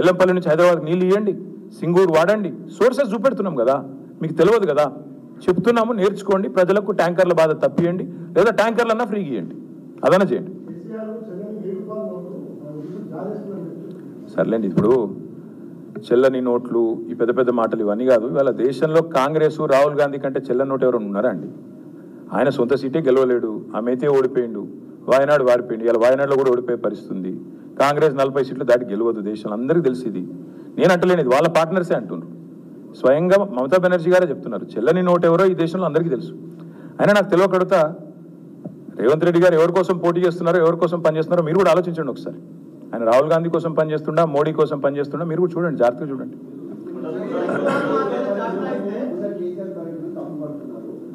ఎల్లంపల్లి నుంచి హైదరాబాద్కి నీళ్ళు ఇవ్వండి, సింగూరు వాడండి, సోర్సెస్ చూపెడుతున్నాం కదా, మీకు తెలియదు కదా, చెప్తున్నాము, నేర్చుకోండి, ప్రజలకు ట్యాంకర్ల బాధ తప్పియండి, లేదా ట్యాంకర్లన్నా ఫ్రీగా ఇవ్వండి, అదన్నా చేయండి. సర్లేండి, ఇప్పుడు చెల్లని నోట్లు, ఈ పెద్ద పెద్ద మాటలు ఇవన్నీ కాదు. ఇవాళ దేశంలో కాంగ్రెస్ రాహుల్ గాంధీ కంటే చెల్లని నోటు ఎవరైనా ఉన్నారా అండి? ఆయన సొంత సీటే గెలవలేడు, ఆమెతే ఓడిపోయిండు, వాయనాడు వారిపోయిండు, ఇలా వాయనాడులో కూడా ఓడిపోయే పరిస్థితుంది. కాంగ్రెస్ 40 సీట్లు దాటి గెలవదు, దేశంలో అందరికీ తెలిసి. ఇది నేను అంటలేను, ఇది వాళ్ళ పార్ట్నర్సే అంటున్నారు. స్వయంగా మమతా బెనర్జీ గారే చెప్తున్నారు చెల్లని నోటు ఎవరో ఈ దేశంలో అందరికీ తెలుసు. అయినా నాకు తెలియకడుగుతా, రేవంత్ రెడ్డి గారు ఎవరి కోసం పోటీ చేస్తున్నారో, ఎవరి కోసం పనిచేస్తున్నారో మీరు కూడా ఆలోచించండి ఒకసారి. ఆయన రాహుల్ గాంధీ కోసం పనిచేస్తుండా, మోడీ కోసం పనిచేస్తుండా, మీరు కూడా చూడండి, జాగ్రత్తగా చూడండి.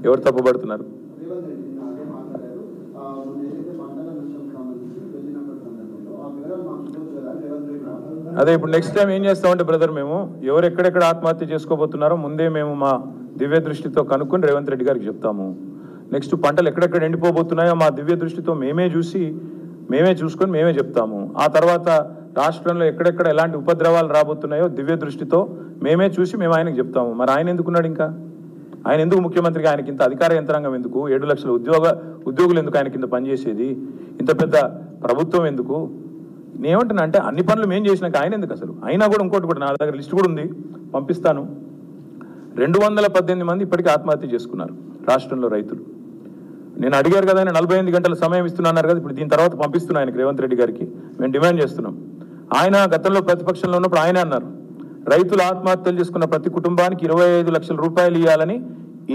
ఎవరు తప్పుపడుతున్నారు? అదే ఇప్పుడు నెక్స్ట్ టైం ఏం చేస్తామంటే బ్రదర్, మేము ఎవరు ఎక్కడెక్కడ ఆత్మహత్య చేసుకోబోతున్నారో ముందే మేము మా దివ్య దృష్టితో కనుక్కొని రేవంత్ రెడ్డి గారికి చెప్తాము. నెక్స్ట్ పంటలు ఎక్కడెక్కడ ఎండిపోబోతున్నాయో మా దివ్య దృష్టితో మేమే చూసుకొని మేమే చెప్తాము. ఆ తర్వాత రాష్ట్రంలో ఎక్కడెక్కడ ఎలాంటి ఉపద్రవాలు రాబోతున్నాయో దివ్య దృష్టితో మేమే చూసి మేము ఆయనకు చెప్తాము. మరి ఆయన ఎందుకున్నాడు? ఇంకా ఆయన ఎందుకు ముఖ్యమంత్రిగా? ఆయనకి ఇంత అధికార యంత్రాంగం ఎందుకు? 7 లక్షల ఉద్యోగులు ఎందుకు ఆయన కింద పనిచేసేది? ఇంత పెద్ద ప్రభుత్వం ఎందుకు? నేనేమంటున్నా అంటే అన్ని పనులు మేము చేసినాక ఆయన ఎందుకు అసలు? అయినా కూడా ఇంకోటి కూడా, నా దగ్గర లిస్ట్ కూడా ఉంది, పంపిస్తాను. 218 మంది ఇప్పటికీ ఆత్మహత్య చేసుకున్నారు రాష్ట్రంలో రైతులు. నేను అడిగారు కదా, ఆయన 48 గంటల సమయం ఇస్తున్నారు కదా, ఇప్పుడు దీని తర్వాత పంపిస్తున్నా ఆయనకి, రేవంత్ రెడ్డి గారికి మేము డిమాండ్ చేస్తున్నాం. ఆయన గతంలో ప్రతిపక్షంలో ఉన్నప్పుడు ఆయనే అన్నారు, రైతులు ఆత్మహత్యలు చేసుకున్న ప్రతి కుటుంబానికి 25 లక్షల రూపాయలు ఇవ్వాలని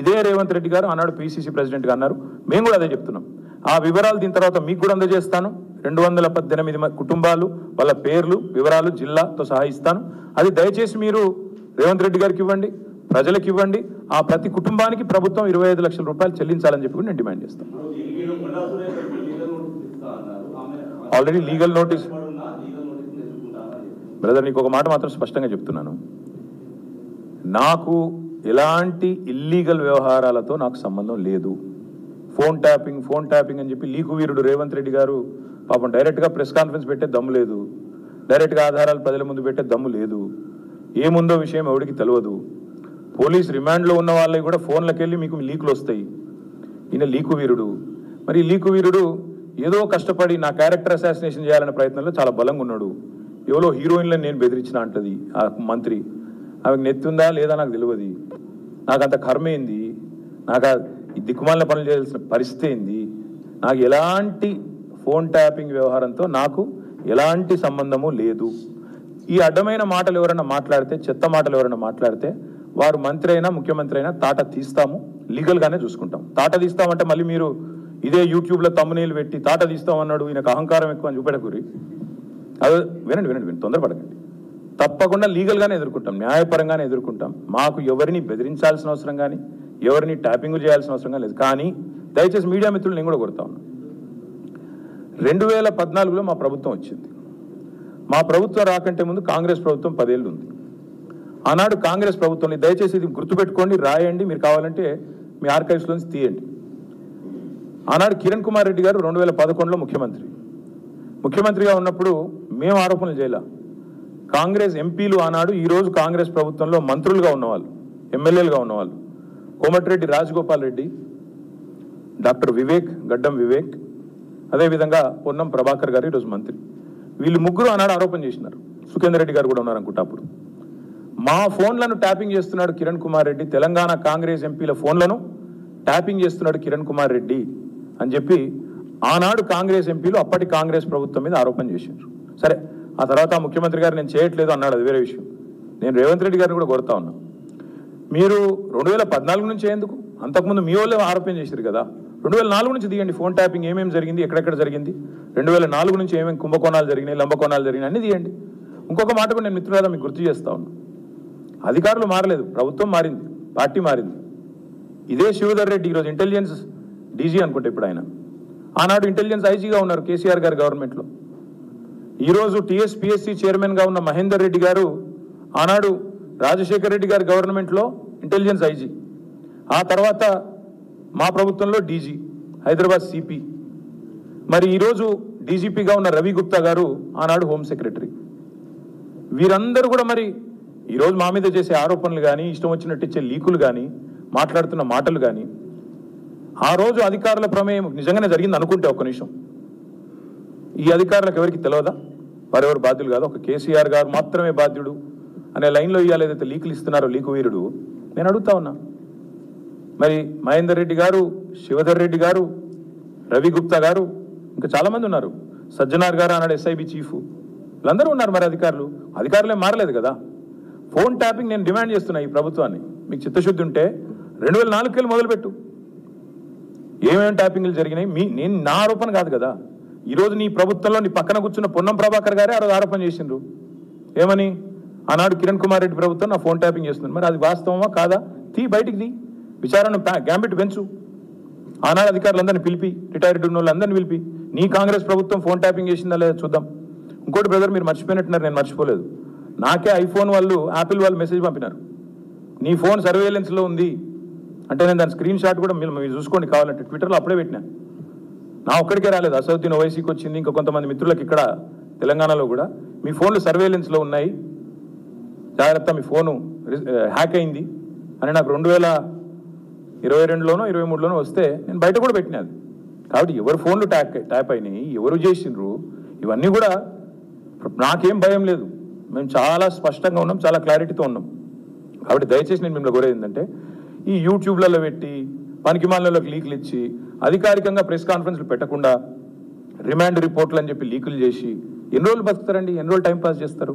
ఇదే రేవంత్ రెడ్డి గారు ఆనాడు పిసిసి ప్రెసిడెంట్గా అన్నారు. మేము కూడా అదే చెప్తున్నాం. ఆ వివరాలు దీని తర్వాత మీకు కూడా అందజేస్తాను. 218 కుటుంబాలు, వాళ్ళ పేర్లు, వివరాలు జిల్లాతో సహా ఇస్తాను. అది దయచేసి మీరు రేవంత్ రెడ్డి గారికి ఇవ్వండి, ప్రజలకు ఇవ్వండి. ఆ ప్రతి కుటుంబానికి ప్రభుత్వం 25 లక్షల రూపాయలు చెల్లించాలని చెప్పి నేను డిమాండ్ చేస్తాను. Already legal notice. బ్రదర్, నీకు ఒక మాట మాత్రం స్పష్టంగా చెప్తున్నాను, నాకు ఎలాంటి ఇల్లీగల్ వ్యవహారాలతో నాకు సంబంధం లేదు. ఫోన్ ట్యాపింగ్ అని చెప్పి లీకు వీరుడు రేవంత్ రెడ్డి గారు పాపం డైరెక్ట్గా ప్రెస్ కాన్ఫరెన్స్ పెట్టే దమ్ము లేదు, డైరెక్ట్గా ఆధారాలు ప్రజల ముందు పెట్టే దమ్ము లేదు. ఏముందో విషయం ఎవరికి తెలియదు. పోలీస్ రిమాండ్లో ఉన్న వాళ్ళకి కూడా ఫోన్లకు వెళ్ళి మీకు లీకులు వస్తాయి. ఈయన లీకు వీరుడు. మరి ఈ లీకు వీరుడు ఏదో కష్టపడి నా క్యారెక్టర్ అసాసినేషన్ చేయాలనే ప్రయత్నంలో చాలా బలంగా ఉన్నాడు. ఎవరో హీరోయిన్లను నేను బెదిరించిన అంటది ఆ మంత్రి. ఆమెకు నెత్తుందా లేదా నాకు తెలియదు. నాకు అంత కర్మ ఏంది? నాకు ఈ దిక్కుమాలిన పనులు చేయాల్సిన పరిస్థితి ఏంది? నాకు ఎలాంటి ఫోన్ ట్యాపింగ్ వ్యవహారంతో నాకు ఎలాంటి సంబంధము లేదు. ఈ అడ్డమైన మాటలు ఎవరైనా మాట్లాడితే, చెత్త మాటలు ఎవరైనా మాట్లాడితే, వారు మంత్రి అయినా ముఖ్యమంత్రి అయినా తాట తీస్తాము, లీగల్గానే చూసుకుంటాం. తాట తీస్తామంటే మళ్ళీ మీరు ఇదే యూట్యూబ్లో తమ్మునీళ్ళు పెట్టి తాట తీస్తామన్నాడు, ఈయనకు అహంకారం ఎక్కువ అని చూపెడకూరి. అది వినండి, తొందరపడకండి. తప్పకుండా లీగల్గానే ఎదుర్కొంటాం, న్యాయపరంగానే ఎదుర్కొంటాం. మాకు ఎవరిని బెదిరించాల్సిన అవసరం కానీ, ఎవరిని ట్యాపింగ్ చేయాల్సిన అవసరం కానీ లేదు. కానీ దయచేసి మీడియా మిత్రులు నేను కూడా కొడతా ఉన్నా, 2014లో మా ప్రభుత్వం వచ్చింది. మా ప్రభుత్వం రాకంటే ముందు కాంగ్రెస్ ప్రభుత్వం 10 ఏళ్ళు ఉంది. ఆనాడు కాంగ్రెస్ ప్రభుత్వంని దయచేసి ఇది గుర్తుపెట్టుకోండి, రాయండి, మీరు కావాలంటే మీ ఆర్కైవ్స్లోంచి తీయండి. ఆనాడు కిరణ్ కుమార్ రెడ్డి గారు 2011లో ముఖ్యమంత్రిగా ఉన్నప్పుడు మేము ఆరోపణలు చేయాల. కాంగ్రెస్ ఎంపీలు ఆనాడు ఈరోజు కాంగ్రెస్ ప్రభుత్వంలో మంత్రులుగా ఉన్నవాళ్ళు, ఎమ్మెల్యేలుగా ఉన్నవాళ్ళు, కోమటిరెడ్డి రాజగోపాల్ రెడ్డి, డాక్టర్ గడ్డం వివేక్, అదేవిధంగా పొన్నం ప్రభాకర్ గారు ఈరోజు మంత్రి. వీళ్ళు ముగ్గురు ఆనాడు ఆరోపణ చేసినారు. సుఖేందర్ రెడ్డి గారు కూడా ఉన్నారు అనుకుంటా. అప్పుడు మా ఫోన్లను ట్యాపింగ్ చేస్తున్నాడు కిరణ్ కుమార్ రెడ్డి, తెలంగాణ కాంగ్రెస్ ఎంపీల ఫోన్లను ట్యాపింగ్ చేస్తున్నాడు కిరణ్ కుమార్ రెడ్డి అని చెప్పి ఆనాడు కాంగ్రెస్ ఎంపీలు అప్పటి కాంగ్రెస్ ప్రభుత్వం మీద ఆరోపణ చేశారు. సరే, ఆ తర్వాత ముఖ్యమంత్రి గారు నేను చేయట్లేదు అన్నాడు, అది వేరే విషయం. నేను రేవంత్ రెడ్డి గారిని కూడా కోరుతా ఉన్నా, మీరు 2014 నుంచి ఎందుకు? అంతకుముందు మీ వాళ్ళే ఆరోపణ చేశారు కదా. 2004 నుంచి తీయండి, ఫోన్ ట్యాపింగ్ ఏమేమి జరిగింది, ఎక్కడెక్కడ జరిగింది, 2004 నుంచి ఏమేమి కుంభకోణాలు జరిగినాయి, లంబకోణాలు జరిగినాయి అన్ని తీయండి. ఇంకొక మాట కూడా నేను మిత్రులారా మీకు గుర్తు చేస్తా ఉన్నా, అధికారులు మారలేదు, ప్రభుత్వం మారింది, పార్టీ మారింది. ఇదే శివధర్ రెడ్డి ఈరోజు ఇంటెలిజెన్స్ డీజీ అనుకుంటే, ఇప్పుడు ఆయన ఆనాడు ఇంటెలిజెన్స్ ఐజీగా ఉన్నారు కేసీఆర్ గారి గవర్నమెంట్లో. ఈరోజు టీఎస్పీఎస్సీ చైర్మన్గా ఉన్న మహేందర్ రెడ్డి గారు ఆనాడు రాజశేఖర్ రెడ్డి గారి గవర్నమెంట్లో ఇంటెలిజెన్స్ ఐజీ, ఆ తర్వాత మా ప్రభుత్వంలో డీజీ, హైదరాబాద్ సిపి. మరి ఈరోజు డీజీపీగా ఉన్న రవి గుప్తా గారు ఆనాడు హోమ్ సెక్రటరీ. వీరందరూ కూడా మరి ఈరోజు మా మీద చేసే ఆరోపణలు కానీ ఇష్టం వచ్చినట్టు ఇచ్చే లీకులు కానీ మాట్లాడుతున్న మాటలు కానీ ఆ రోజు అధికారుల ప్రమేయం నిజంగానే జరిగింది అనుకుంటే ఒక్క నిమిషం ఈ అధికారులకు ఎవరికి తెలియదా వారెవరు బాధ్యులు కాదు ఒక కేసీఆర్ గారు మాత్రమే బాధ్యుడు అనే లైన్లో ఇవాళ ఏదైతే లీకులు ఇస్తున్నారో లీకు వీరుడు నేను అడుగుతా ఉన్నా మరి మహేందర్ రెడ్డి గారు శివధర్ రెడ్డి గారు రవి గుప్తా గారు ఇంకా చాలామంది ఉన్నారు సజ్జనార్ గారు అన్నాడు ఎస్ఐబి చీఫ్ వీళ్ళందరూ ఉన్నారు మరి అధికారులే మారలేదు కదా ఫోన్ ట్యాపింగ్ నేను డిమాండ్ చేస్తున్నా ఈ ప్రభుత్వాన్ని మీకు చిత్తశుద్ధి ఉంటే 2004 మొదలుపెట్టు ఏమేమి ట్యాపింగ్లు జరిగినాయి నేను నా ఆరోపణ కాదు కదా ఈరోజు నీ ప్రభుత్వంలో నీ పక్కన కూర్చున్న పొన్నం ప్రభాకర్ గారే ఆ రోజు ఆరోపణ చేసిండ్రు ఏమని ఆనాడు కిరణ్ కుమార్ రెడ్డి ప్రభుత్వం నా ఫోన్ ట్యాపింగ్ చేస్తుంది మరి అది వాస్తవమా కాదా బయటికి విచారణ గ్యాంబిట్ పెంచు ఆనాడు అధికారులందరినీ పిలిపి రిటైర్డ్ ఉన్న వాళ్ళందరినీ పిలిపి నీ కాంగ్రెస్ ప్రభుత్వం ఫోన్ ట్యాపింగ్ చేసిందా లేదా చూద్దాం ఇంకోటి బ్రదర్ మీరు మర్చిపోయినట్టున్నారు నేను మర్చిపోలేదు నాకే ఐఫోన్ వాళ్ళు యాపిల్ వాళ్ళు మెసేజ్ పంపినారు నీ ఫోన్ సర్వేలెన్స్లో ఉంది అంటే నేను దాని స్క్రీన్ షాట్ కూడా మీరు చూసుకోండి కావాలంటే ట్విట్టర్లో అప్పుడే పెట్టినా నా ఒక్కడికే రాలేదు అసౌద్దీన్ ఓవైసీకి వచ్చింది ఇంకా కొంతమంది మిత్రులకు ఇక్కడ తెలంగాణలో కూడా మీ ఫోన్లు సర్వేలెన్స్లో ఉన్నాయి జాగ్రత్త మీ ఫోను హ్యాక్ అయింది అని నాకు 2022లోనో 23లోనో వస్తే నేను బయట కూడా పెట్టినది కాబట్టి ఎవరు ఫోన్లు ట్యాప్ అయినాయి ఎవరు చేసిండ్రు ఇవన్నీ కూడా నాకేం భయం లేదు మేము చాలా స్పష్టంగా ఉన్నాం చాలా క్లారిటీతో ఉన్నాం కాబట్టి దయచేసి నేను మిమ్మల్ని కోరేది ఏంటంటే ఈ యూట్యూబ్లలో పెట్టి పనికిమాలినలకు లీకులు ఇచ్చి అధికారికంగా ప్రెస్ కాన్ఫరెన్స్లు పెట్టకుండా రిమాండ్ రిపోర్ట్లు అని చెప్పి లీకులు చేసి ఎన్ని రోజులు బతుకుతారండి ఎన్ని రోజులు టైంపాస్ చేస్తారు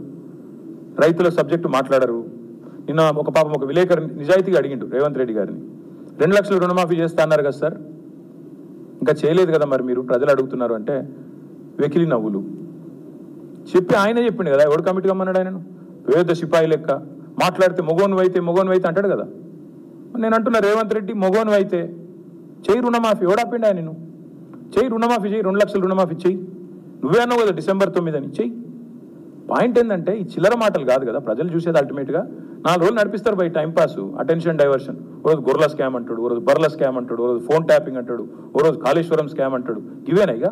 రైతుల సబ్జెక్టు మాట్లాడరు నిన్న ఒక పాపం ఒక విలేకరు నిజాయితీగా అడిగిండు రేవంత్ రెడ్డి గారిని 2 లక్షలు రుణమాఫీ చేస్తా అన్నారు కదా సార్ ఇంకా చేయలేదు కదా మరి మీరు ప్రజలు అడుగుతున్నారు అంటే వెకిలి నవ్వులు చెప్పి ఆయనే చెప్పిండు కదా ఎవడు కమిటీ కమ్మన్నాడు ఆయనను పేద సిపాయి లెక్క మాట్లాడితే మొగోను అయితే అంటాడు కదా నేను అంటున్నా రేవంత్ రెడ్డి మొగోను అయితే చెయ్యి రుణమాఫీ ఎవడాపిండి ఆయన నేను చెయ్యి రుణమాఫీ చెయ్యి 2 లక్షలు రుణమాఫీ చెయ్యి నువ్వే అన్నావు కదా December 9 అని చెయ్యి పాయింట్ ఏంటంటే ఈ చిల్లర మాటలు కాదు కదా ప్రజలు చూసేది అల్టిమేట్గా 4 రోజులు నడిపిస్తారు బై టైంపాస్ అటెన్షన్ డైవర్షన్ ఓ రోజు గొర్రెల స్కామ్ అంటాడు ఓ రోజు బర్రెల స్కామ్ అంటాడు ఓ రోజు ఫోన్ ట్యాపింగ్ అంటాడు ఓ రోజు కాళేశ్వరం స్కామ్ అంటాడు ఇవేనా ఇక